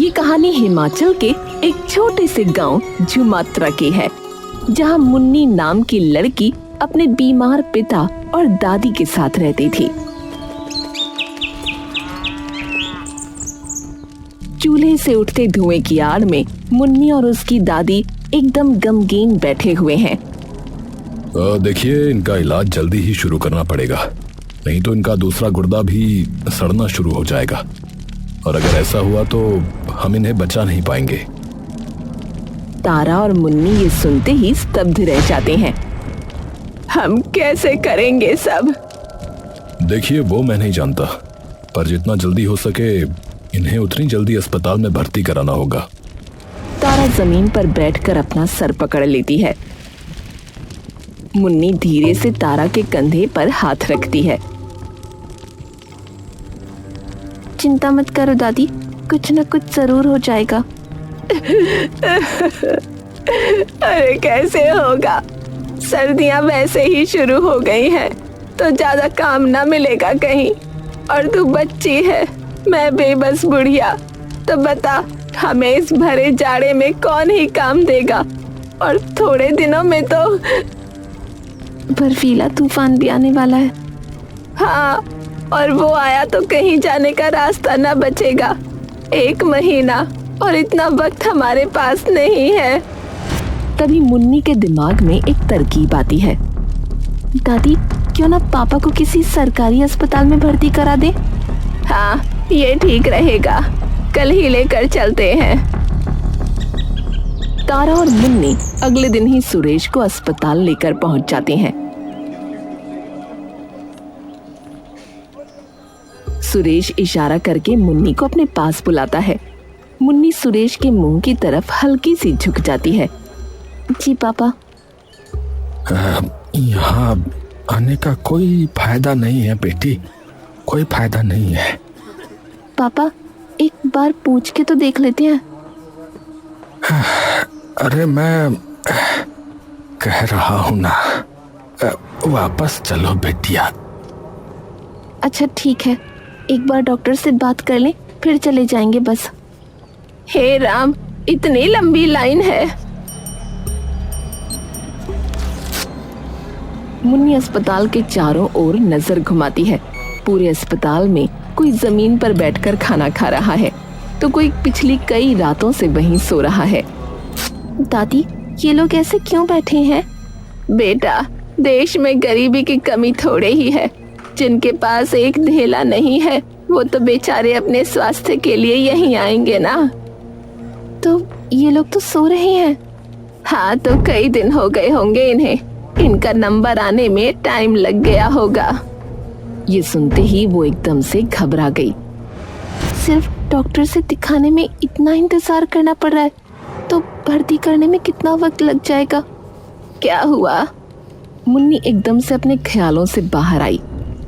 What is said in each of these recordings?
ये कहानी हिमाचल के एक छोटे से गांव झुमात्रा की है, जहां मुन्नी नाम की लड़की अपने बीमार पिता और दादी के साथ रहती थी। चूल्हे से उठते धुएं की आड़ में मुन्नी और उसकी दादी एकदम गमगीन बैठे हुए हैं। देखिए, इनका इलाज जल्दी ही शुरू करना पड़ेगा, नहीं तो इनका दूसरा गुर्दा भी सड़ना शुरू हो जाएगा, और अगर ऐसा हुआ तो हम इन्हें बचा नहीं पाएंगे। तारा और मुन्नी ये सुनते ही स्तब्ध रह जाते हैं। हम कैसे करेंगे सब? देखिए, वो मैं नहीं जानता, पर जितना जल्दी हो सके इन्हें उतनी जल्दी अस्पताल में भर्ती कराना होगा। तारा जमीन पर बैठकर अपना सर पकड़ लेती है। मुन्नी धीरे से तारा के कंधे पर हाथ रखती है। चिंता मत करो दादी, कुछ न कुछ जरूर हो जाएगा। अरे कैसे होगा? सर्दियां वैसे ही शुरू हो गई हैं, तो ज्यादा काम ना मिलेगा कहीं, और तू बच्ची है, मैं बेबस बुढ़िया। तो बता, हमें इस भरे जाड़े में कौन ही काम देगा? और थोड़े दिनों में तो बर्फीला तूफान भी आने वाला है। हाँ, और वो आया तो कहीं जाने का रास्ता ना बचेगा। 1 महीना, और इतना वक्त हमारे पास नहीं है। तभी मुन्नी के दिमाग में एक तरकीब आती है। दादी, क्यों ना पापा को किसी सरकारी अस्पताल में भर्ती करा दे? हाँ, ये ठीक रहेगा, कल ही लेकर चलते हैं। तारा और मुन्नी अगले दिन ही सुरेश को अस्पताल लेकर पहुंच जाते हैं। सुरेश इशारा करके मुन्नी को अपने पास बुलाता है। मुन्नी सुरेश के मुंह की तरफ हल्की सी झुक जाती है। जी पापा। यहाँ आने का कोई फायदा नहीं है बेटी, कोई फायदा नहीं है। पापा, एक बार पूछ के तो देख लेते हैं। अरे मैं कह रहा हूँ ना, वापस चलो बेटिया। अच्छा ठीक है, एक बार डॉक्टर से बात कर लें, फिर चले जाएंगे बस। हे राम, इतनी लंबी लाइन है। मुन्नी अस्पताल के चारों ओर नजर घुमाती है। पूरे अस्पताल में कोई जमीन पर बैठकर खाना खा रहा है, तो कोई पिछली कई रातों से वहीं सो रहा है। दादी, ये लोग ऐसे क्यों बैठे हैं? बेटा, देश में गरीबी की कमी थोड़े ही है। जिनके पास एक ढेला नहीं है, वो तो बेचारे अपने स्वास्थ्य के लिए यहीं आएंगे ना। तो ये लोग तो सो रहे हैं। हाँ, तो कई दिन हो गए होंगे इन्हें, इनका नंबर आने में टाइम लग गया होगा। ये सुनते ही वो एकदम से घबरा गई। सिर्फ डॉक्टर से दिखाने में इतना इंतजार करना पड़ रहा है, तो भर्ती करने में कितना वक्त लग जाएगा? क्या हुआ? मुन्नी एकदम से अपने ख्यालों से बाहर आई।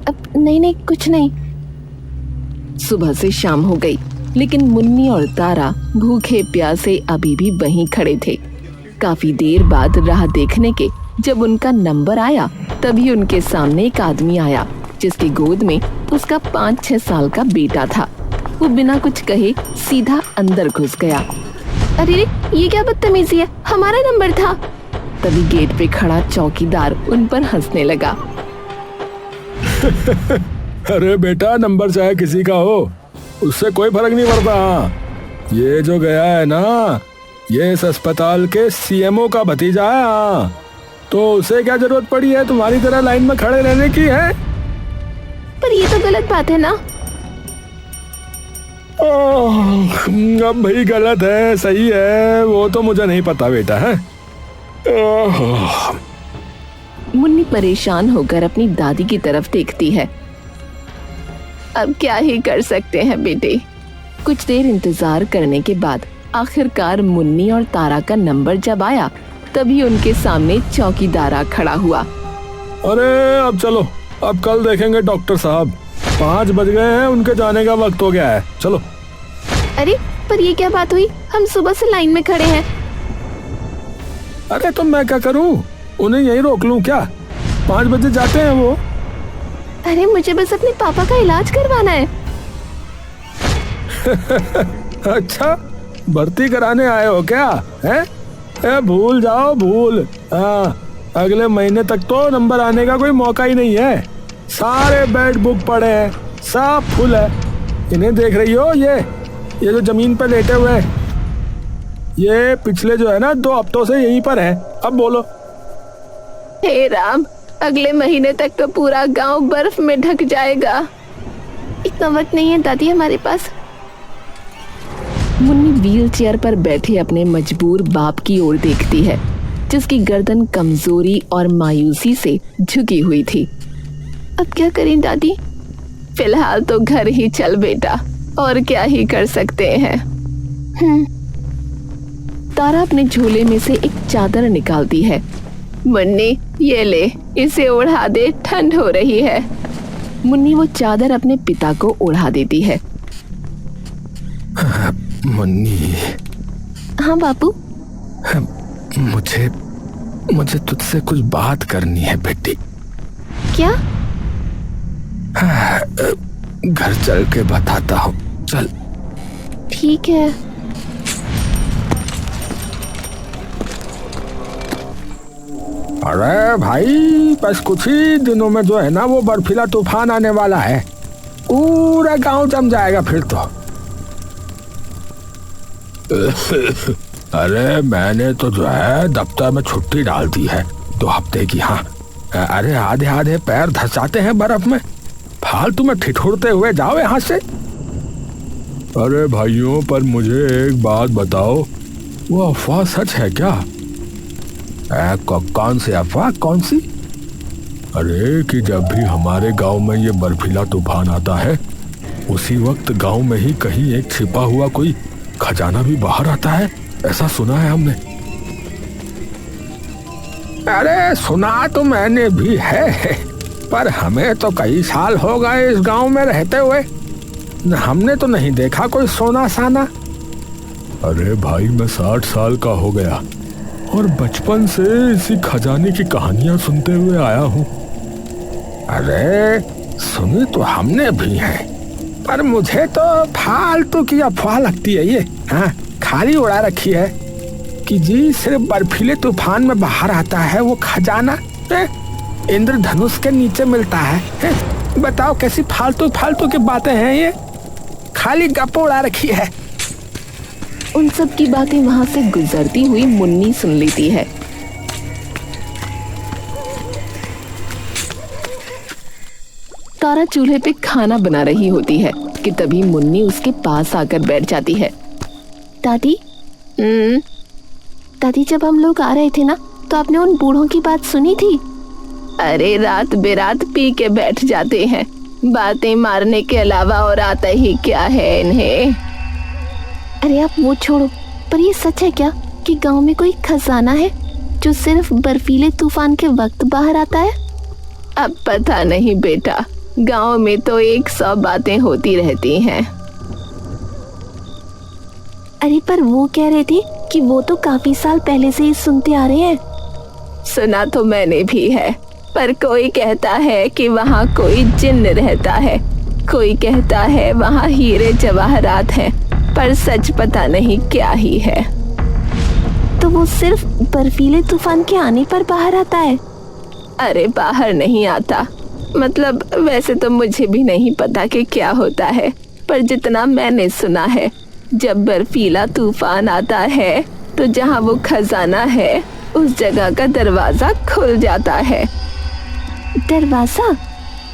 अब नहीं, कुछ नहीं। सुबह से शाम हो गई, लेकिन मुन्नी और तारा भूखे प्यासे अभी भी वहीं खड़े थे। काफी देर बाद राह देखने के जब उनका नंबर आया, तभी उनके सामने एक आदमी आया, जिसकी गोद में उसका 5-6 साल का बेटा था। वो बिना कुछ कहे सीधा अंदर घुस गया। अरे ये क्या बदतमीजी है, हमारा नंबर था। तभी गेट पे खड़ा चौकीदार उन पर हंसने लगा। अरे बेटा, नंबर चाहे किसी का हो, उससे कोई फर्क नहीं पड़ता। ये जो गया है ना, ये इस अस्पताल के सीएमओ का भतीजा है। तो उसे क्या जरूरत पड़ी है तुम्हारी तरह लाइन में खड़े रहने की? है पर ये तो गलत बात है ना। अब भाई गलत है सही है वो तो मुझे नहीं पता बेटा है। मुन्नी परेशान होकर अपनी दादी की तरफ देखती है। अब क्या ही कर सकते हैं बेटे। कुछ देर इंतजार करने के बाद आखिरकार मुन्नी और तारा का नंबर जब आया, तभी उनके सामने चौकीदार आ खड़ा हुआ। अरे अब चलो, अब कल देखेंगे डॉक्टर साहब। 5 बज गए हैं, उनके जाने का वक्त हो गया है, चलो। अरे पर ये क्या बात हुई, हम सुबह से लाइन में खड़े हैं। अरे तो मैं क्या करूं, उन्हें यहीं रोक लूं क्या? 5 बजे जाते हैं वो। अरे मुझे बस अपने पापा का इलाज करवाना है। अच्छा, भर्ती कराने आए हो क्या? हैं? भूल जाओ, भूल। हाँ, अगले महीने तक तो नंबर आने का कोई मौका ही नहीं है। सारे बेड बुक पड़े हैं, सब फुल है। इन्हें देख रही हो? ये जो जमीन पर लेटे हुए हैं, ये पिछले जो है ना 2 हफ्तों से यहीं पर है। अब बोलो। हे राम, अगले महीने तक तो पूरा गांव बर्फ में ढक जाएगा। इतना वक्त नहीं है दादी हमारे पास। मुन्नी व्हील चेयर पर बैठे अपने मजबूर बाप की ओर देखती है, जिसकी गर्दन कमजोरी और मायूसी से झुकी हुई थी। अब क्या करें दादी? फिलहाल तो घर ही चल बेटा, और क्या ही कर सकते हैं। तारा अपने झोले में से एक चादर निकालती है। मुन्नी, ये ले, इसे ओढ़ा दे, ठंड हो रही है। मुन्नी वो चादर अपने पिता को ओढ़ा देती है। मुन्नी। हाँ बापू। मुझे तुझसे कुछ बात करनी है बेटी। क्या? घर चल के बताता हूँ, चल। ठीक है। अरे भाई, बस कुछ ही दिनों में जो है ना वो बर्फीला तूफान आने वाला है। पूरा गांव जम जाएगा फिर तो। अरे मैंने तो जो है दफ्तर में छुट्टी डाल दी है 2 हफ्ते की। हाँ, अरे आधे आधे पैर धंसाते हैं बर्फ में, फालतू में ठिठुरते हुए जाओ यहाँ से। अरे भाइयों, पर मुझे एक बात बताओ, वो अफवाह सच है क्या? कौन सी अफवाह? कौन सी? अरे कि जब भी हमारे गांव में ये बर्फीला तूफान आता है, उसी वक्त गांव में ही कहीं एक छिपा हुआ कोई खजाना भी बाहर आता है, ऐसा सुना है हमने। अरे सुना तो मैंने भी है, पर हमें तो कई साल हो गए इस गांव में रहते हुए, हमने तो नहीं देखा कोई सोना साना। अरे भाई, मैं 60 साल का हो गया और बचपन से इसी खजाने की कहानियां सुनते हुए आया हूँ। अरे सुनी तो हमने भी है, पर मुझे तो फालतू की अफवाह लगती है ये। हाँ, खाली उड़ा रखी है कि जी सिर्फ बर्फीले तूफान में बाहर आता है वो खजाना, इंद्रधनुष के नीचे मिलता है। बताओ कैसी फालतू फालतू की बातें हैं ये, खाली गप्प उड़ा रखी है। उन सब की बातें वहां से गुजरती हुई मुन्नी सुन लेती है। तारा चूल्हे पे खाना बना रही होती है कि तभी मुन्नी उसके पास आकर बैठ जाती है। दादी, दादी, जब हम लोग आ रहे थे ना, तो आपने उन बूढ़ों की बात सुनी थी? अरे रात बेरात पी के बैठ जाते हैं, बातें मारने के अलावा और आता ही क्या है इन्हें। अरे आप वो छोड़ो, पर ये सच है क्या कि गांव में कोई खजाना है जो सिर्फ बर्फीले तूफान के वक्त बाहर आता है? अब पता नहीं बेटा, गांव में तो 100 बातें होती रहती हैं। अरे पर वो कह रहे थे कि वो तो काफी साल पहले से ही सुनते आ रहे हैं। सुना तो मैंने भी है, पर कोई कहता है कि वहाँ कोई जिन्न रहता है, कोई कहता है वहाँ हीरे जवाहरात हैं, पर सच पता नहीं क्या ही है। तो वो सिर्फ बर्फीले तूफान के आने पर बाहर आता है? अरे बाहर नहीं आता, मतलब वैसे तो मुझे भी नहीं पता कि क्या होता है, पर जितना मैंने सुना है, जब बर्फीला तूफान आता है तो जहाँ वो खजाना है उस जगह का दरवाजा खुल जाता है। दरवाजा?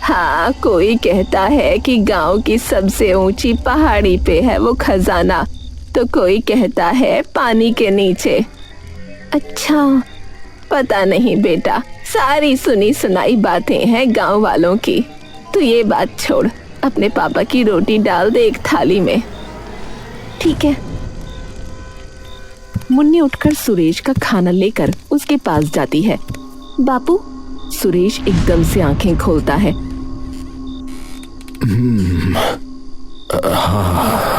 हाँ, कोई कहता है कि गांव की सबसे ऊंची पहाड़ी पे है वो खजाना, तो कोई कहता है पानी के नीचे। अच्छा, पता नहीं बेटा, सारी सुनी सुनाई बातें हैं गांव वालों की। तो ये बात छोड़, अपने पापा की रोटी डाल दे एक थाली में। ठीक है। मुन्नी उठकर सुरेश का खाना लेकर उसके पास जाती है। बापू। सुरेश एकदम से आंखें खोलता है।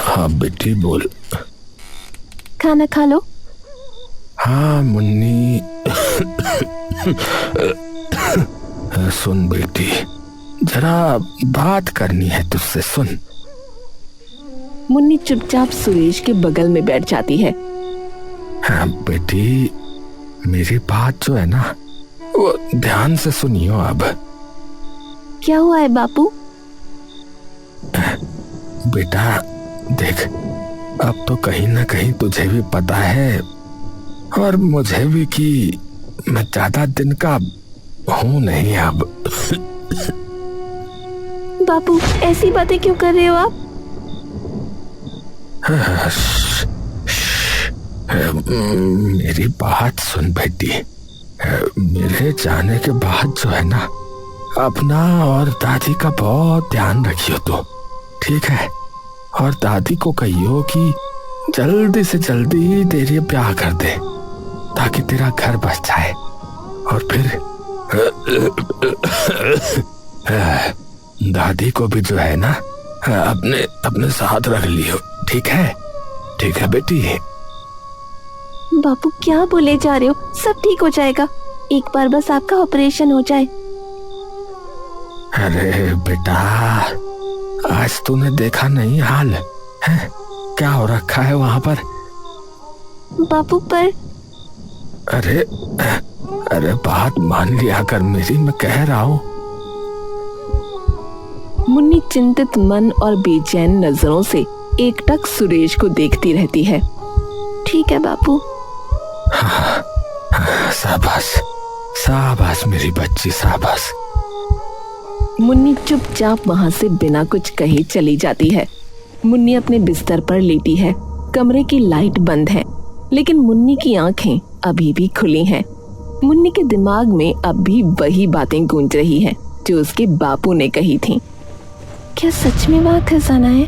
हाँ बेटी बोल। खाना खा लो। हाँ मुन्नी। सुन बेटी, जरा बात करनी है तुझसे, सुन। मुन्नी चुपचाप सुरेश के बगल में बैठ जाती है। हाँ बेटी, मेरी बात जो है ना वो ध्यान से सुनियो। अब क्या हुआ है बापू? बेटा देख, अब तो कहीं ना कहीं तुझे भी पता है और मुझे भी कि मैं ज्यादा दिन का हूं नहीं अब। बापू ऐसी बातें क्यों कर रहे हो आप? मेरी बात सुन बेटी, मेरे जाने के बाद जो है ना अपना और दादी का बहुत ध्यान रखियो तो, ठीक है? और दादी को कहियो कि जल्दी से जल्दी तेरे ब्याह कर दे ताकि तेरा घर बस जाए। और फिर दादी को भी जो है ना अपने अपने साथ रख लियो, ठीक है? ठीक है बेटी। बापू क्या बोले जा रहे हो? सब ठीक हो जाएगा, एक बार बस आपका ऑपरेशन हो जाए। अरे बेटा, आज तूने देखा नहीं हाल है? क्या हो रखा है वहां पर? बापू पर अरे बात मान लिया कर मेरी, मैं कह रहा हूँ। मुन्नी चिंतित मन और बेचैन नजरों से एकटक सुरेश को देखती रहती है। ठीक है बापू। शाबाश शाबाश मेरी बच्ची, शाबाश। मुन्नी चुपचाप वहां से बिना कुछ कहे चली जाती है। मुन्नी अपने बिस्तर पर लेटी है। कमरे की लाइट बंद है, लेकिन मुन्नी की आंखें अभी भी खुली हैं। मुन्नी के दिमाग में अब भी वही बातें गूंज रही हैं जो उसके बापू ने कही थीं। क्या सच में वहां खजाना है?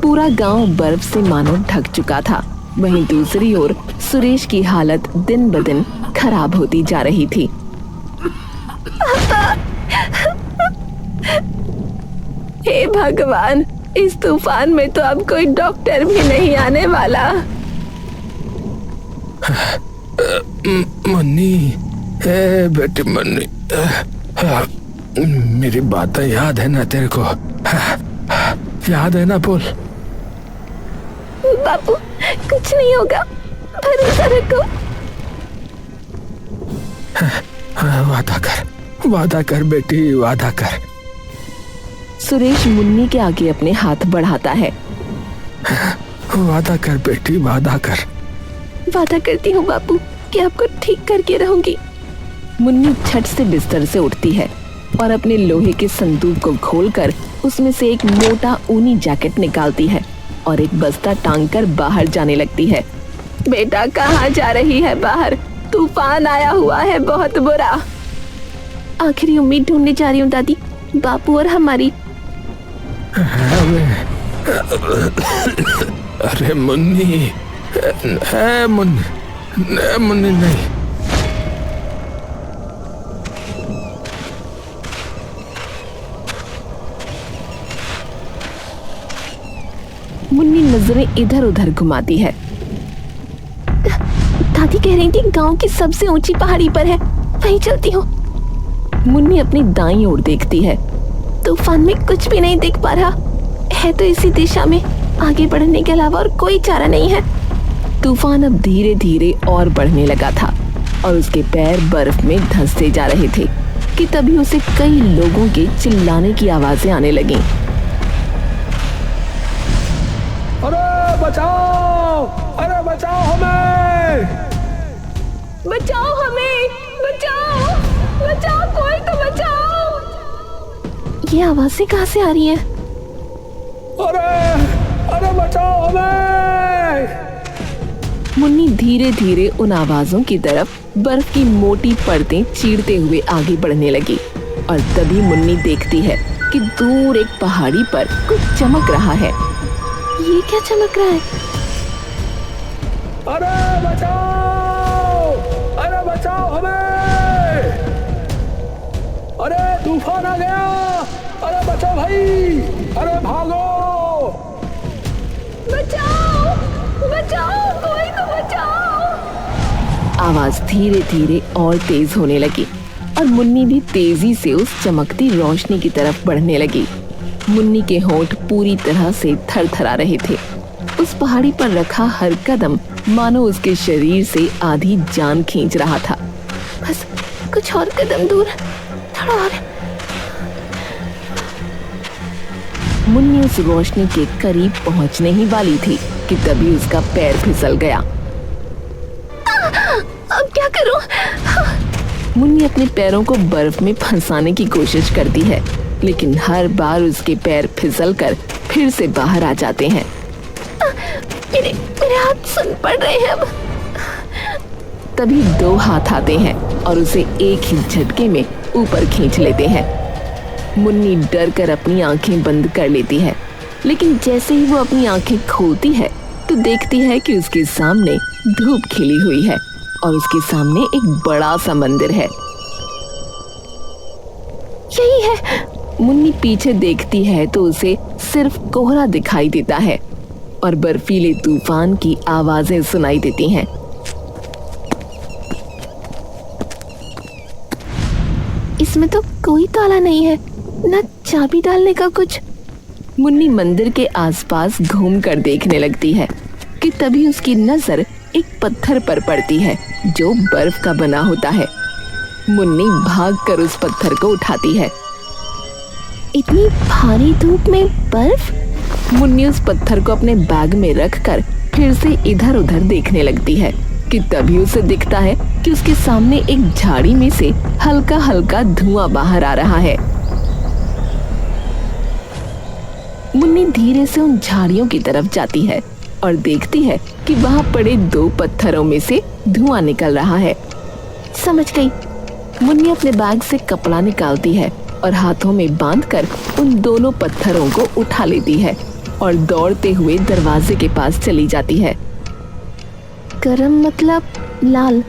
पूरा गांव बर्फ से मानो ढक चुका था। वहीं दूसरी ओर सुरेश की हालत दिन ब दिन खराब होती जा रही थी। हे भगवान, इस तूफान में तो अब कोई डॉक्टर भी नहीं आने वाला। मन्नी, बेटी मन्नी, मेरी बातें याद है ना तेरे को? याद है ना? बोल। बापू कुछ नहीं होगा, भरोसा रखो। वादा कर बेटी, वादा कर। सुरेश मुन्नी के आगे अपने हाथ बढ़ाता है। वादा कर बेटी, वादा कर। वादा करती हूँ बापू कि आपको ठीक करके रहूंगी। मुन्नी झट से बिस्तर से उठती है और अपने लोहे के संदूक को खोलकर उसमें से एक मोटा ऊनी जैकेट निकालती है और एक बस्ता टांगकर बाहर जाने लगती है। बेटा कहाँ जा रही है? बाहर तूफान आया हुआ है, बहुत बुरा। आखिरी उम्मीद ढूंढने जा रही हूँ दादी, बापू और हमारी। अरे मुन्नी, मुन्नी नहीं। मुन्नी नजरें इधर उधर घुमाती है। दादी कह रही थी गांव की सबसे ऊंची पहाड़ी पर है, वहीं चलती हूँ। मुन्नी अपनी दाईं ओर देखती है। तूफान में कुछ भी नहीं दिख पा रहा है, तो इसी दिशा में आगे बढ़ने के अलावा और कोई चारा नहीं है। तूफान अब धीरे धीरे और बढ़ने लगा था और उसके पैर बर्फ में धंसते जा रहे थे कि तभी उसे कई लोगों के चिल्लाने की आवाजें आने लगीं। अरे बचाओ, अरे बचाओ हमें, बचाओ हमें, बचाओ, बचाओ, कोई तो बचाओ। ये आवाजें कहाँ से आ रही हैं? अरे बचाओ हमें। मुन्नी धीरे धीरे उन आवाजों की तरफ बर्फ की मोटी परतें चीरते हुए आगे बढ़ने लगी और तभी मुन्नी देखती है कि दूर एक पहाड़ी पर कुछ चमक रहा है। ये क्या चमक रहा है? अरे बचाओ हमें, अरे तूफान आ गया, अरे बचाओ भाई, अरे भागो, बचाओ, बचाओ, कोई तो बचाओ। आवाज धीरे धीरे और तेज होने लगी और मुन्नी भी तेजी से उस चमकती रोशनी की तरफ बढ़ने लगी। मुन्नी के होंठ पूरी तरह से थरथरा रहे थे। उस पहाड़ी पर रखा हर कदम मानो उसके शरीर से आधी जान खींच रहा था। बस कुछ और कदम दूर, थोड़ा और। मुन्नी उस रोशनी के करीब पहुंचने ही वाली थी कि तभी उसका पैर फिसल गया। अब क्या करूं? मुन्नी अपने पैरों को बर्फ में फंसाने की कोशिश करती है, लेकिन हर बार उसके पैर फिसलकर फिर से बाहर आ जाते हैं। मेरे हाथ सुन पड़ रहे हैं अब। तभी 2 हाथ आते हैं और उसे एक ही झटके में ऊपर खींच लेते हैं। मुन्नी डर कर अपनी आंखें बंद कर लेती है, लेकिन जैसे ही वो अपनी आंखें खोलती है तो देखती है कि उसके सामने धूप खिली हुई है और उसके सामने एक बड़ा सा मंदिर है। यही है। मुन्नी पीछे देखती है तो उसे सिर्फ कोहरा दिखाई देता है और बर्फीले तूफान की आवाजें सुनाई देती हैं। इसमें तो कोई ताला नहीं है, न चाबी डालने का कुछ। मुन्नी मंदिर के आसपास घूमकर देखने लगती है कि तभी उसकी नजर एक पत्थर पर पड़ती है जो बर्फ का बना होता है। मुन्नी भागकर उस पत्थर को उठाती है। इतनी भारी धूप में बर्फ? मुन्नी उस पत्थर को अपने बैग में रखकर फिर से इधर उधर देखने लगती है कि तभी उसे दिखता है कि उसके सामने एक झाड़ी में से हल्का हल्का धुआं बाहर आ रहा है। मुन्नी धीरे से उन झाड़ियों की तरफ जाती है और देखती है कि वहां पड़े 2 पत्थरों में से धुआं निकल रहा है। समझ गई। मुन्नी अपने बैग से कपड़ा निकालती है और हाथों में बांधकर उन दोनों पत्थरों को उठा लेती है और दौड़ते हुए दरवाजे के पास चली जाती है। गरम मतलब लाल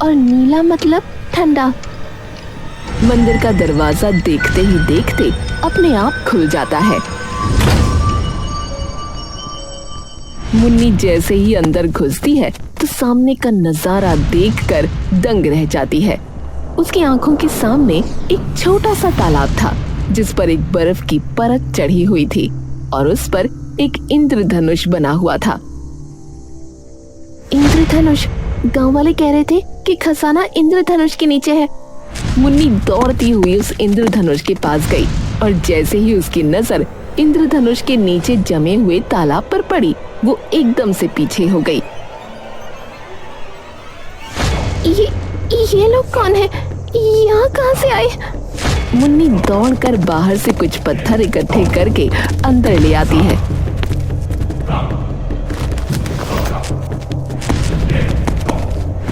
और नीला मतलब ठंडा। मंदिर का दरवाजा देखते ही देखते अपने आप खुल जाता है। मुन्नी जैसे ही अंदर घुसती है तो सामने का नजारा देखकर दंग रह जाती है। उसकी आंखों के सामने एक छोटा सा तालाब था जिस पर एक बर्फ की परत चढ़ी हुई थी और उस पर एक इंद्रधनुष बना हुआ था। इंद्रधनुष? गांव वाले कह रहे थे कि खजाना इंद्रधनुष के नीचे है। मुन्नी दौड़ती हुई उस इंद्रधनुष के पास गई और जैसे ही उसकी नजर इंद्रधनुष के नीचे जमे हुए तालाब पर पड़ी, वो एकदम से पीछे हो गई। ये लोग कौन है? यहाँ कहाँ से आए? मुन्नी दौड़कर बाहर से कुछ पत्थर इकट्ठे करके अंदर ले आती है।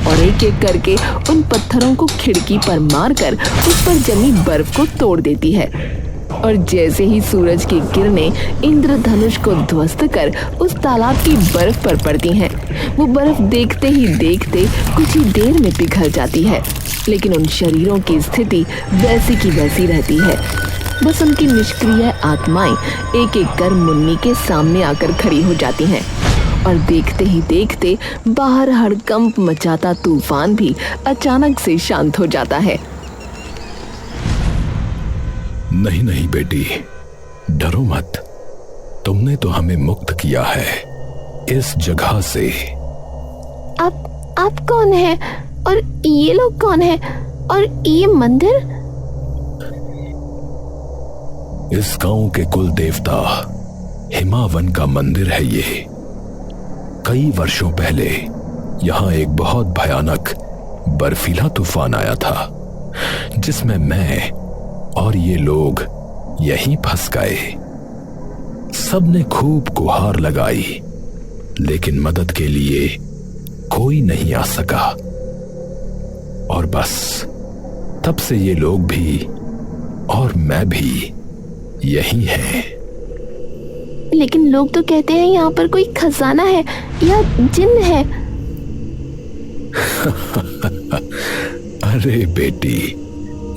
और एक एक करके उन पत्थरों को खिड़की पर मारकर उस पर जमी बर्फ को तोड़ देती है। और जैसे ही सूरज की किरणें इंद्रधनुष को ध्वस्त कर उस तालाब की बर्फ पर पड़ती हैं, वो बर्फ देखते ही देखते कुछ ही देर में पिघल जाती है, लेकिन उन शरीरों की स्थिति वैसी की वैसी रहती है। बस उनकी निष्क्रिय आत्माएं एक एक कर मुन्नी के सामने आकर खड़ी हो जाती हैं और देखते ही देखते बाहर हड़कंप मचाता तूफान भी अचानक से शांत हो जाता है। नहीं नहीं बेटी, डरो मत। तुमने तो हमें मुक्त किया है इस जगह से। आप कौन है? और ये लोग कौन है? और ये मंदिर? इस गांव के कुल देवता हिमावन का मंदिर है ये। कई वर्षों पहले यहाँ एक बहुत भयानक बर्फीला तूफान आया था जिसमें मैं और ये लोग यहीं फंस गए। सबने खूब गुहार लगाई, लेकिन मदद के लिए कोई नहीं आ सका। और बस तब से ये लोग भी और मैं भी यही हैं। लेकिन लोग तो कहते हैं यहाँ पर कोई खजाना है या जिन्न है। अरे बेटी,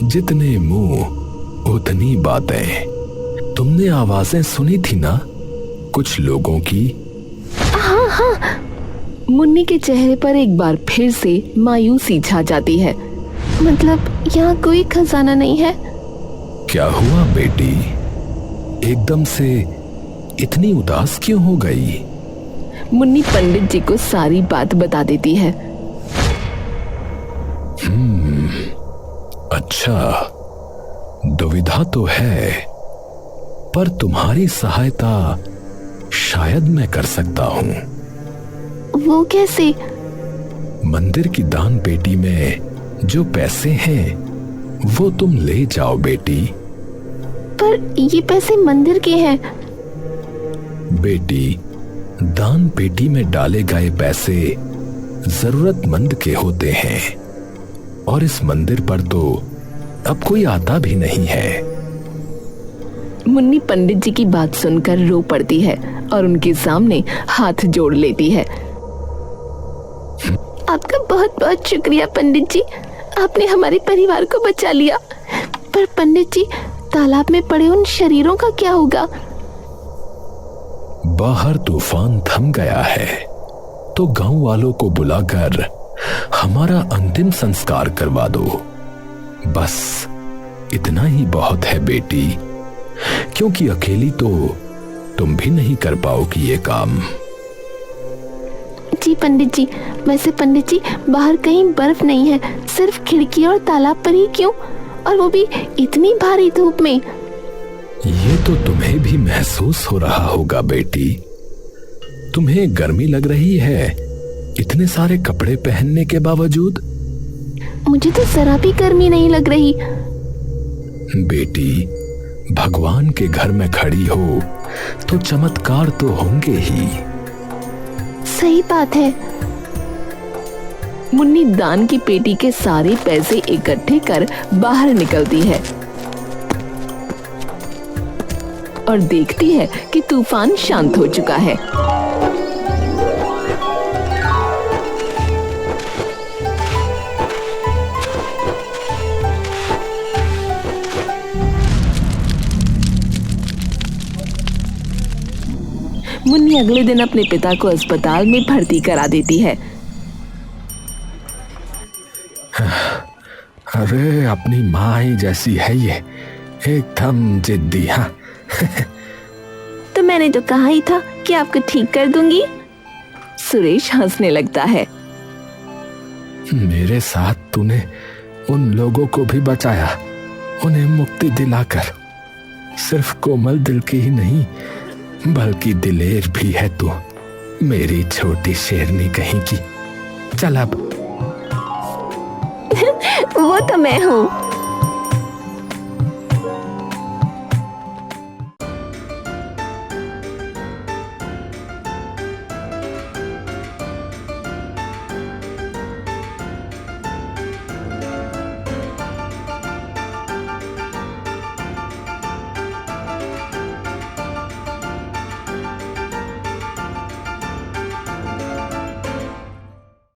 जितने मुंह उतनी बातें। तुमने आवाजें सुनी थी ना कुछ लोगों की? हाँ। मुन्नी के चेहरे पर एक बार फिर से मायूसी छा जाती है। मतलब यहाँ कोई खजाना नहीं है? क्या हुआ बेटी? एकदम से इतनी उदास क्यों हो गई? मुन्नी पंडित जी को सारी बात बता देती है। अच्छा, दुविधा तो है, पर तुम्हारी सहायता शायद मैं कर सकता हूं। वो कैसे? मंदिर की दान पेटी में जो पैसे हैं वो तुम ले जाओ बेटी। पर ये पैसे मंदिर के हैं। बेटी, दान पेटी में डाले गए पैसे जरूरतमंद के होते हैं, और इस मंदिर पर तो अब कोई आता भी नहीं है। मुन्नी पंडित जी की बात सुनकर रो पड़ती है और उनके सामने हाथ जोड़ लेती है। आपका बहुत बहुत शुक्रिया पंडित जी, आपने हमारे परिवार को बचा लिया। पर पंडित जी, तालाब में पड़े उन शरीरों का क्या होगा? बाहर तूफान थम गया है, तो गांव वालों को बुलाकर हमारा अंतिम संस्कार करवा दो। बस इतना ही बहुत है बेटी, क्योंकि अकेली तो तुम भी नहीं कर पाओगी ये काम। जी पंडित जी, वैसे पंडित जी बाहर कहीं बर्फ नहीं है, सिर्फ खिड़की और तालाब पर ही क्यों, और वो भी इतनी भारी धूप में। ये तो तुम्हें भी महसूस हो रहा होगा बेटी। तुम्हें गर्मी लग रही है इतने सारे कपड़े पहनने के बावजूद। मुझे तो जरा भी गर्मी नहीं लग रही। बेटी, भगवान के घर में खड़ी हो तो चमत्कार तो होंगे ही। सही बात है। मुन्नी दान की पेटी के सारे पैसे इकट्ठे कर बाहर निकलती है और देखती है कि तूफान शांत हो चुका है। मुन्नी अगले दिन अपने पिता को अस्पताल में भर्ती करा देती है। अरे अपनी माँ ही जैसी है ये, एकदम जिद्दी। हाँ तो मैंने तो कहा ही था कि आपको ठीक कर दूंगी। सुरेश हंसने लगता है। मेरे साथ तूने उन लोगों को भी बचाया, उन्हें मुक्ति दिलाकर। सिर्फ कोमल दिल की ही नहीं, बल्कि दिलेर भी है तू, मेरी छोटी शेरनी कहीं की। चल अब। वो तो मैं हूँ।